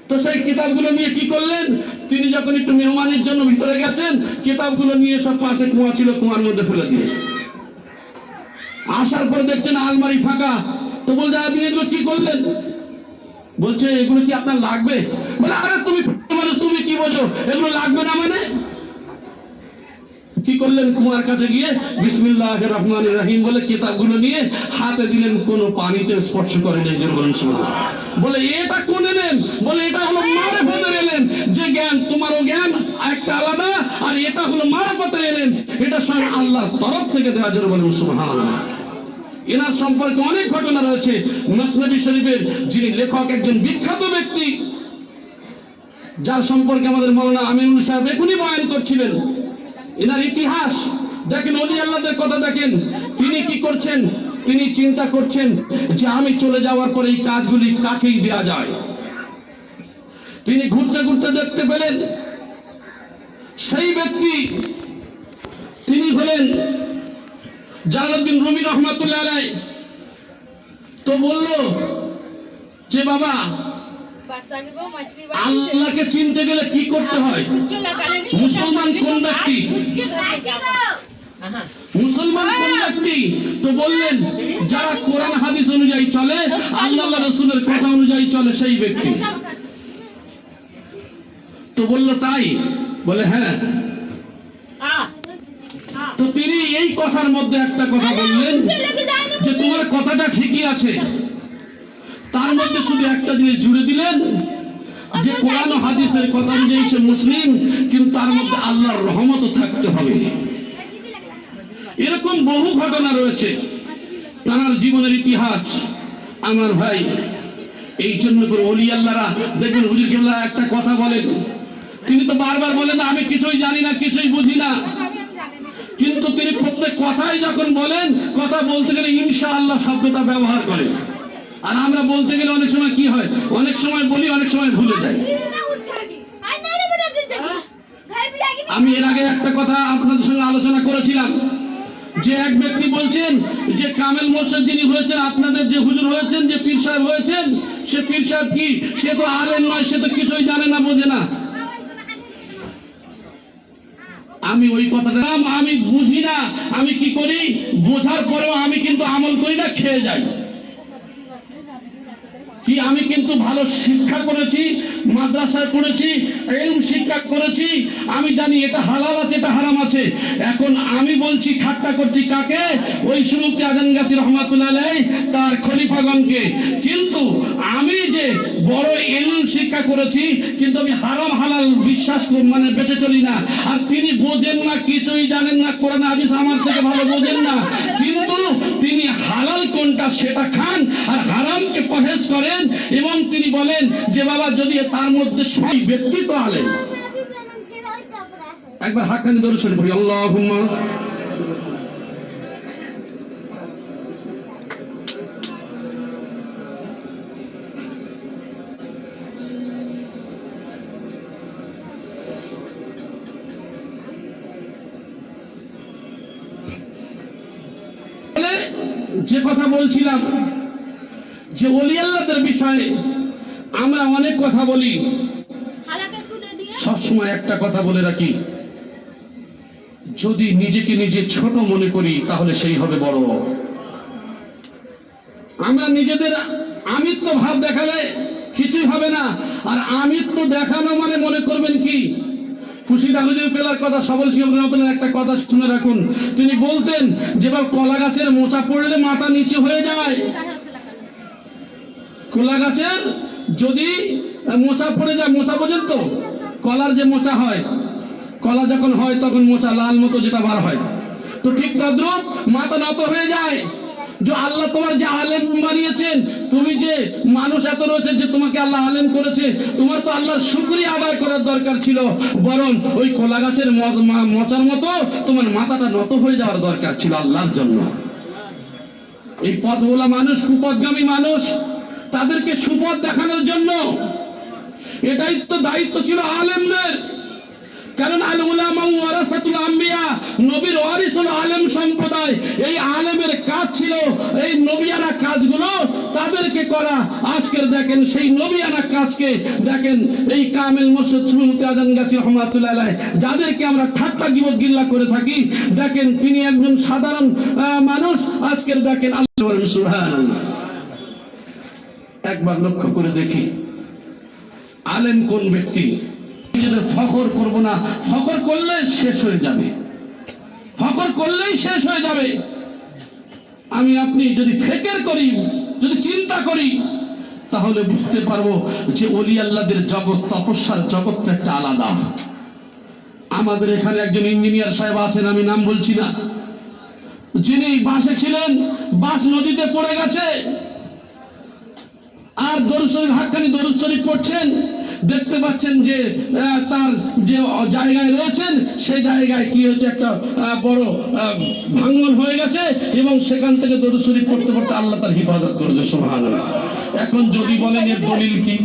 তো সেই কিতাবগুলো নিয়ে কি করলেন, তিনি যখন একটু মেহমানের জন্য ভিতরে গেছেন, কিতাবগুলো নিয়ে সব পাশে কুয়া ছিল, কুয়ার মধ্যে ফেলে দিয়েছে। আসার পর দেখছেন আলমারি ফাঁকা। তো বলছে আপনি এগুলো কি করলেন? বলছে এগুলো কি আপনার লাগবে? বলে আরে তুমি মানুষ, তুমি কি বোঝো, এগুলো লাগবে না মানে? কি করলেন, কুয়ার কাছে গিয়ে বিসমিল্লাহির রহমানির রহিম বলে কিতাবগুলো নিয়ে হাতে দিলেন, কোনো পানিতে স্পর্শ করেনি। বলে এটা কোন এলেন? বলে এটা হলো মারিফতের এলেন, যে জ্ঞান, তোমারও জ্ঞান একটা আলাদা, আর এটা হলো মারিফতের এলেন, এটা স্বয়ং আল্লাহর তরফ থেকে দেওয়া। জোরে বলুন সুবহানাল্লাহ। এনার সম্পর্কে অনেক ঘটনা রয়েছে। মসনবী শরীফের যিনি লেখক, একজন বিখ্যাত ব্যক্তি, যার সম্পর্কে আমাদের মাওলানা আমিনুল সাহেব এখনই বয়ান করছিলেন। এনার ইতিহাস দেখেন, ওলি আল্লাহদের কথা দেখেন। তিনি কি করছেন, তিনি চিন্তা করছেন যে আমি চলে যাওয়ার পরে এই কাজগুলি কাকেই দেয়া যায়। তিনি ঘুরতে ঘুরতে দেখতে পেলেন সেই ব্যক্তি, তিনি হলেন জালালউদ্দিন রুমি রহমাতুল্লাহ আলাইহি। তো বলল যে বাবা, আল্লাহকে চিনতে গেলে কি করতে হয়? মুসলমান কোন ব্যক্তি? মুসলমান কোন ব্যক্তি? তো বললেন যারা কোরআন হাদিস অনুযায়ী চলে, আল্লাহ রাসূলের কথা অনুযায়ী চলে, সেই ব্যক্তি। তো বলল তাই? বলে হ্যাঁ। তো তিনি এই কথার মধ্যে একটা কথা বললেন যে তোমার কথাটা ঠিকই আছে, তার মধ্যে শুধু একটা জিনিস জুড়ে দিলেন যে কোরআন ও হাদিসের কথা অনুযায়ী সে মুসলিম, কিন্তু তার মধ্যে আল্লাহর রহমতও থাকতে হবে। এরকম বহু ঘটনা রয়েছে তার জীবনের ইতিহাস। আমার ভাই, এই জন্য করে ওলি আল্লাহরা দেখবেন, হুজুর কেবলা একটা কথা বলেন, তিনি তো বারবার বলেন আমি কিছুই জানি না, কিছুই বুঝি না, কিন্তু তিনি প্রত্যেক কথাই যখন বলেন, কথা বলতে গেলে ইনশাআল্লাহ শব্দটা ব্যবহার করেন। আর আমরা বলতে গেলে অনেক সময় কি হয়, অনেক সময় বলি, অনেক সময় ভুলে যাই। আমি এর আগে একটা কথা আপনাদের সঙ্গে আলোচনা করেছিলাম যে এক ব্যক্তি বলছেন যে কামেল মোর্শেদ যিনি হয়েছেন, আপনাদের যে হুজুর হয়েছেন, যে পীর সাহেব হয়েছেন, সে পীর সাহেব কি, সে তো আলেম নয়, সে তো কিছুই জানে না, বোঝে না। আমি ওই কথাটা আমি বুঝি না, আমি কি করি, বোঝার পরেও আমি কিন্তু আমল করি না, খেয়ে যাই। কি আমি কিন্তু ভালো শিক্ষা করেছি, মাদ্রাসায় পড়েছি, ইলম শিক্ষা করেছি, আমি জানি এটা হালাল আছে, এটা হারাম আছে। এখন আমি বলছি, ঠাট্টা করছি কাকে? ওই সুরুফি আজানগাছি রহমাতুল্লাহ আলাইহি তার খলিফাগণকে। কিন্তু আমি যে বড় ইলম শিক্ষা করেছি, কিন্তু আমি হারাম হালাল বিশ্বাস মানে বেঁচে চলি না। আর তিনি বোঝেন না, কিছুই জানেন না, কোরআন হাদিস আমার থেকে ভালো বোঝেন না, কিন্তু তিনি হালাল কোনটা সেটা খান আর হারামকে পরহেজ করেন। এবং তিনি বলেন যে বাবা, যদি তার মধ্যে সব ব্যক্তি তো আলেম। একবার হাক্কানি দরুদ শরীফ পড়ি, আল্লাহুম্মা। যে কথা বলছিলাম যে ওলি আল্লাহদের বিষয়ে আমরা অনেক কথা বলি, সবসময় একটা কথা বলে রাখি, যদি নিজেকে নিজে ছোট মনে করি তাহলে সেই হবে বড়। আমরা নিজেদের আমিত্ব ভাব দেখালে কিছুই হবে না। আর আমিত্ব দেখানো মানে মনে করবেন কি, খুশিদা হুজুর পেলার কথা, সবল সিংহ একটা কথা শুনে রাখুন। তিনি বলতেন যে কলা গাছের মোচা পড়লে মাথা নিচে হয়ে যায়। কলা গাছের যদি মোচা পড়ে যায়, মোচা বোঝেন তো, কলার যে মোচা হয়, কলা যখন হয় তখন মোচা লাল মতো যেটা বার হয়, তো ঠিক তদ্রুপ মাথা নত হয়ে যায়। যে আল্লাহ তোমার যে আলেম বানিয়েছেন, তুমি যে মানুষ এত রয়েছে যে তোমাকে আল্লাহ আলেম করেছে, তোমার তো আল্লাহর শুকরিয়া আদায় করার দরকার ছিল, বরং ওই কলা গাছের মোচার মতো তোমার মাথাটা নত হয়ে যাওয়ার দরকার ছিল আল্লাহর জন্য। এই পথওয়ালা মানুষ, কুপথগামী মানুষ, তাদেরকে সুপথ দেখানোর জন্য এটাই তো দায়িত্ব ছিল আলেমদের। কারণ আল উলামা ওয়ারাসাতুল আম্বিয়া, নবীর ওয়ারিস হলো আলেম সম্প্রদায়। এই আলেমের কাজ ছিল এই নবিয়ানা কাজগুলো তাদেরকে করা। আজকের দেখেন সেই নবিয়ানা কাজকে দেখেন এই কামেল মুর্শিদ সুন্নতে আজান গাছি রহমাতুল্লাহ আলাইহি, যাদেরকে আমরা ঠাট্টা গিবত গিল্লা করে থাকি, দেখেন তিনি একজন সাধারণ মানুষ। আজকের দেখেন আল্লাহ সুবহানাল্লাহ। একবার লক্ষ্য করে দেখি আলেম কোন ব্যক্তি। নিজেদের ফখর করব না, ফখর করলে শেষ হয়ে যাবে, ফখর করলেই শেষ হয়ে যাবে। আমি আপনি যদি ফিকির করি, যদি চিন্তা করি, তাহলে বুঝতে পারবো যে ওলি আল্লাহদের জগৎ, তপস্যার জগৎটা একটা আলাদা। আমাদের এখানে একজন ইঞ্জিনিয়ার সাহেব আছেন, আমি নাম বলছি না, যিনি বাসে ছিলেন, বাস নদীতে পড়ে গেছে, আর দরুদ শরীফ হাক্কানি দরুদ শরীফ পড়ছেন। দেখতে পাচ্ছেন যে তার যে জায়গায় রয়েছেন সেই জায়গায় কি হয়েছে, একটা বড় ভাঙন হয়ে গেছে, এবং সেখান থেকে দরুদ শরীফ পড়তে পড়তে আল্লাহ তার হিফাজত করেছে। সুবহানাল্লাহ। এখন যদি বলেন এর দলিল কি,